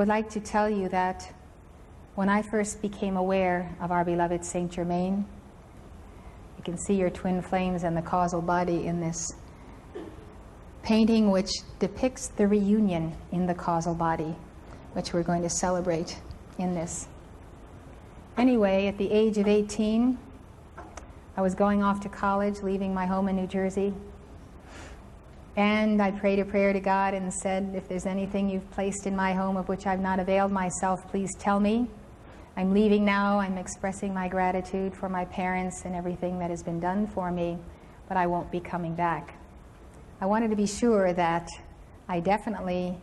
would like to tell you that when I first became aware of our beloved Saint Germain, you can see your twin flames and the causal body in this painting, which depicts the reunion in the causal body, which we're going to celebrate in this. Anyway, at the age of 18, I was going off to college, leaving my home in New Jersey. And I prayed a prayer to God and said, if there's anything you've placed in my home of which I've not availed myself, please tell me. I'm leaving now. I'm expressing my gratitude for my parents and everything that has been done for me, but I won't be coming back. I wanted to be sure that I definitely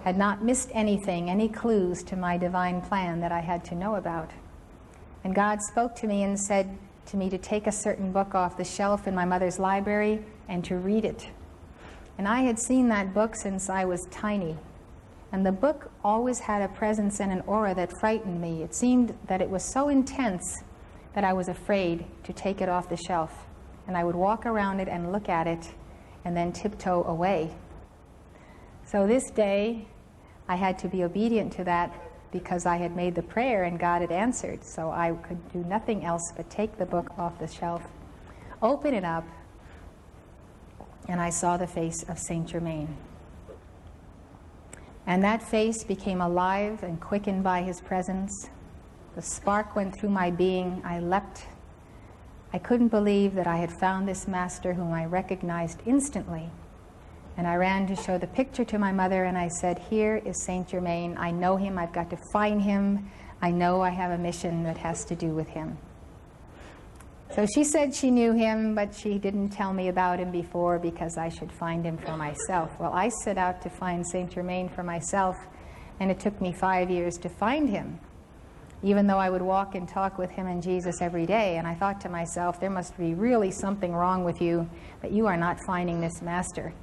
had not missed anything, any clues to my divine plan that I had to know about. And God spoke to me and said to me to take a certain book off the shelf in my mother's library and to read it. And I had seen that book since I was tiny. And the book always had a presence and an aura that frightened me. It seemed that it was so intense that I was afraid to take it off the shelf. And I would walk around it and look at it and then tiptoe away. So this day, I had to be obedient to that because I had made the prayer and God had answered. So I could do nothing else but take the book off the shelf, open it up, and I saw the face of Saint Germain. And that face became alive and quickened by his presence. The spark went through my being. I leapt. I couldn't believe that I had found this master whom I recognized instantly. And I ran to show the picture to my mother and I said, here is Saint Germain. I know him. I've got to find him. I know I have a mission that has to do with him. So she said she knew him, but she didn't tell me about him before because I should find him for myself. Well, I set out to find Saint Germain for myself, and it took me 5 years to find him, even though I would walk and talk with him and Jesus every day. And I thought to myself, there must be really something wrong with you that you are not finding this master.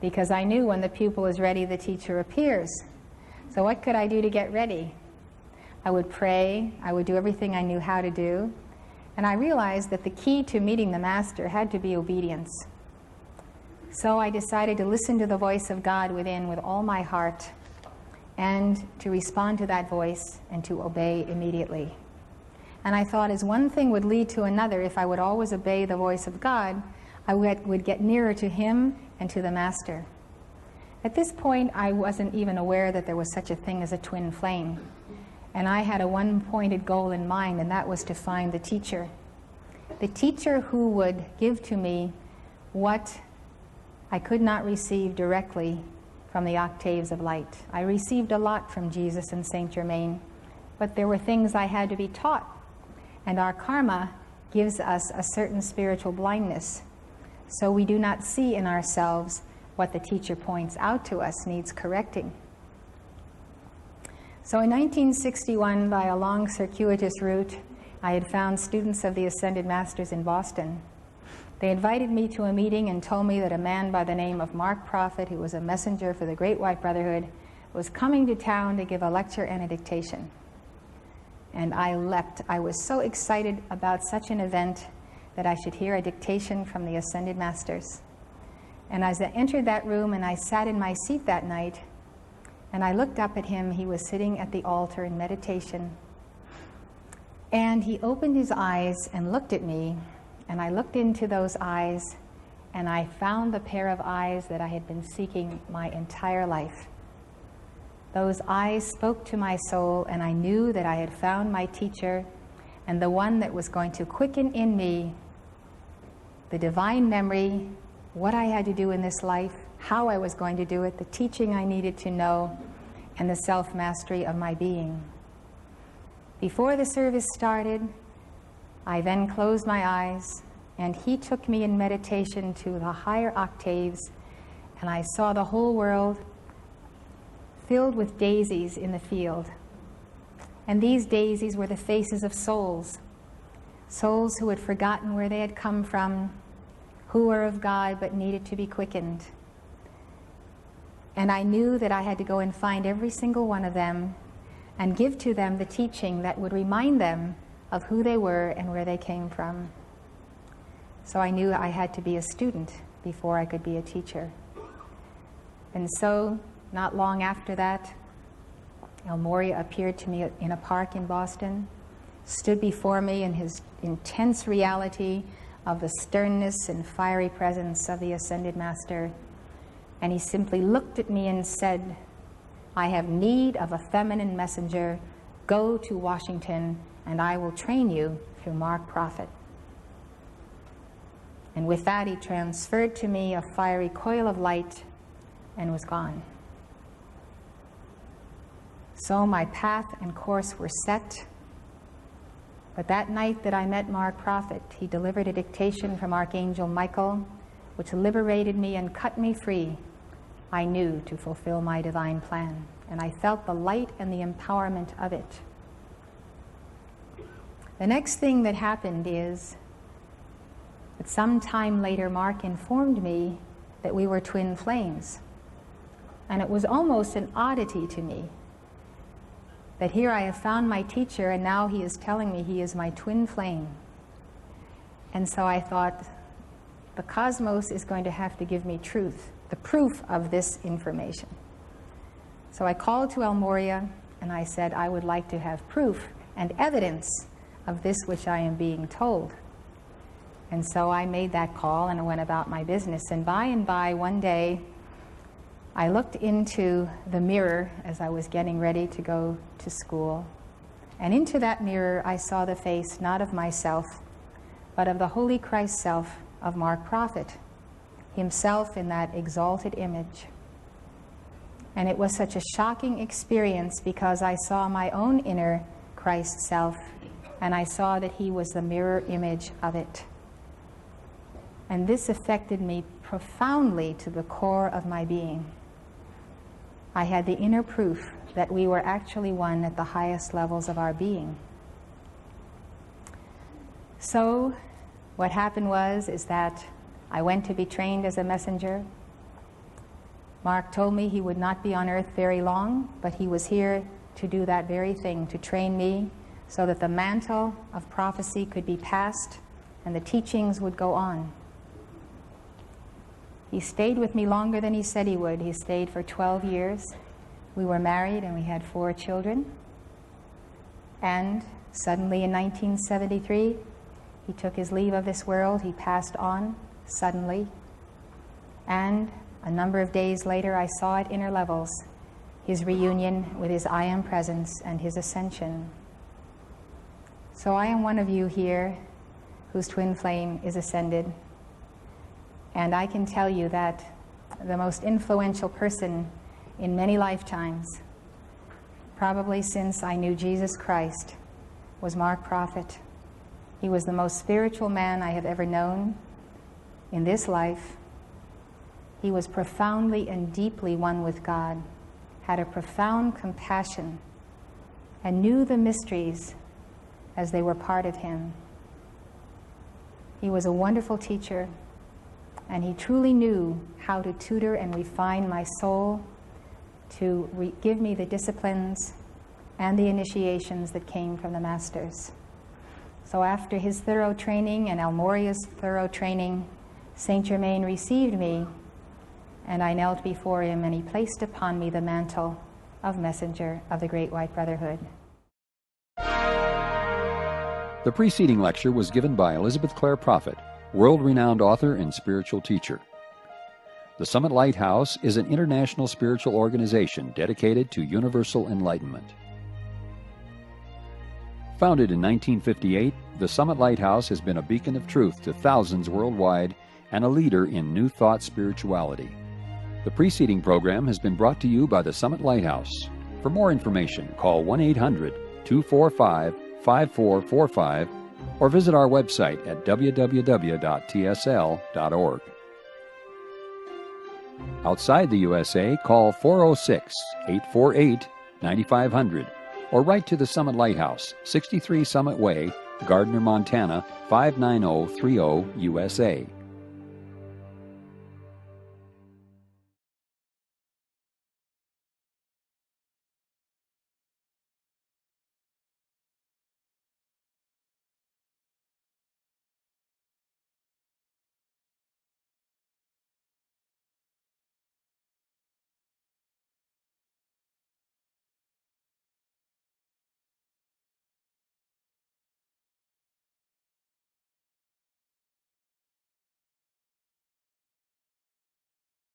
Because I knew when the pupil is ready, the teacher appears. So what could I do to get ready? I would pray. I would do everything I knew how to do. And I realized that the key to meeting the Master had to be obedience. So I decided to listen to the voice of God within with all my heart and to respond to that voice and to obey immediately. And I thought as one thing would lead to another, if I would always obey the voice of God, I would get nearer to Him and to the Master. At this point, I wasn't even aware that there was such a thing as a twin flame. And I had a one-pointed goal in mind, and that was to find the teacher. The teacher who would give to me what I could not receive directly from the octaves of light. I received a lot from Jesus and Saint Germain, but there were things I had to be taught. And our karma gives us a certain spiritual blindness. So we do not see in ourselves what the teacher points out to us needs correcting. So in 1961, by a long circuitous route, I had found students of the Ascended Masters in Boston. They invited me to a meeting and told me that a man by the name of Clare Prophet, who was a messenger for the Great White Brotherhood, was coming to town to give a lecture and a dictation. And I leapt. I was so excited about such an event that I should hear a dictation from the Ascended Masters. And as I entered that room and I sat in my seat that night, and I looked up at him, he was sitting at the altar in meditation. And he opened his eyes and looked at me, and I looked into those eyes, and I found the pair of eyes that I had been seeking my entire life. Those eyes spoke to my soul, and I knew that I had found my teacher, and the one that was going to quicken in me the divine memory, what I had to do in this life, how I was going to do it, the teaching I needed to know, and the self-mastery of my being. Before the service started, I then closed my eyes, and he took me in meditation to the higher octaves, and I saw the whole world filled with daisies in the field. And these daisies were the faces of souls, souls who had forgotten where they had come from, who were of God but needed to be quickened. And I knew that I had to go and find every single one of them and give to them the teaching that would remind them of who they were and where they came from. So I knew I had to be a student before I could be a teacher. And so, not long after that, El Morya appeared to me in a park in Boston, stood before me in his intense reality of the sternness and fiery presence of the Ascended Master, and he simply looked at me and said, "I have need of a feminine messenger. Go to Washington and I will train you through Mark Prophet." And with that, he transferred to me a fiery coil of light and was gone. So my path and course were set. But that night that I met Mark Prophet, he delivered a dictation from Archangel Michael, which liberated me and cut me free. I knew to fulfill my divine plan, and I felt the light and the empowerment of it. The next thing that happened is that some time later, Mark informed me that we were twin flames. And it was almost an oddity to me that here I have found my teacher and now he is telling me he is my twin flame. And so I thought, the cosmos is going to have to give me truth, the proof of this information. So I called to El Morya and I said, I would like to have proof and evidence of this which I am being told. And so I made that call and I went about my business. And by one day, I looked into the mirror as I was getting ready to go to school. And into that mirror, I saw the face not of myself, but of the Holy Christ self of Mark Prophet, himself in that exalted image. And it was such a shocking experience because I saw my own inner Christ self, and I saw that he was the mirror image of it. And this affected me profoundly to the core of my being. I had the inner proof that we were actually one at the highest levels of our being. So what happened is that I went to be trained as a messenger. Mark told me he would not be on earth very long, but he was here to do that very thing, to train me so that the mantle of prophecy could be passed and the teachings would go on. He stayed with me longer than he said he would. He stayed for 12 years. We were married and we had 4 children. And suddenly in 1973, he took his leave of this world. He passed on suddenly. And a number of days later, I saw at inner levels his reunion with his I Am Presence and his ascension. So I am one of you here whose twin flame is ascended. And I can tell you that the most influential person in many lifetimes, probably since I knew Jesus Christ, was Mark Prophet. He was the most spiritual man I have ever known in this life. He was profoundly and deeply one with God, had a profound compassion, and knew the mysteries as they were part of him. He was a wonderful teacher, and he truly knew how to tutor and refine my soul to give me the disciplines and the initiations that came from the masters. So after his thorough training and El Morya's thorough training, Saint Germain received me, and I knelt before him, and he placed upon me the mantle of messenger of the Great White Brotherhood. The preceding lecture was given by Elizabeth Clare Prophet, world-renowned author and spiritual teacher. The Summit Lighthouse is an international spiritual organization dedicated to universal enlightenment. Founded in 1958, the Summit Lighthouse has been a beacon of truth to thousands worldwide and a leader in New Thought spirituality. The preceding program has been brought to you by the Summit Lighthouse. For more information, call 1-800-245-5445 or visit our website at www.tsl.org. Outside the USA, call 406-848-9500 or write to the Summit Lighthouse, 63 Summit Way, Gardner, Montana, 59030, USA.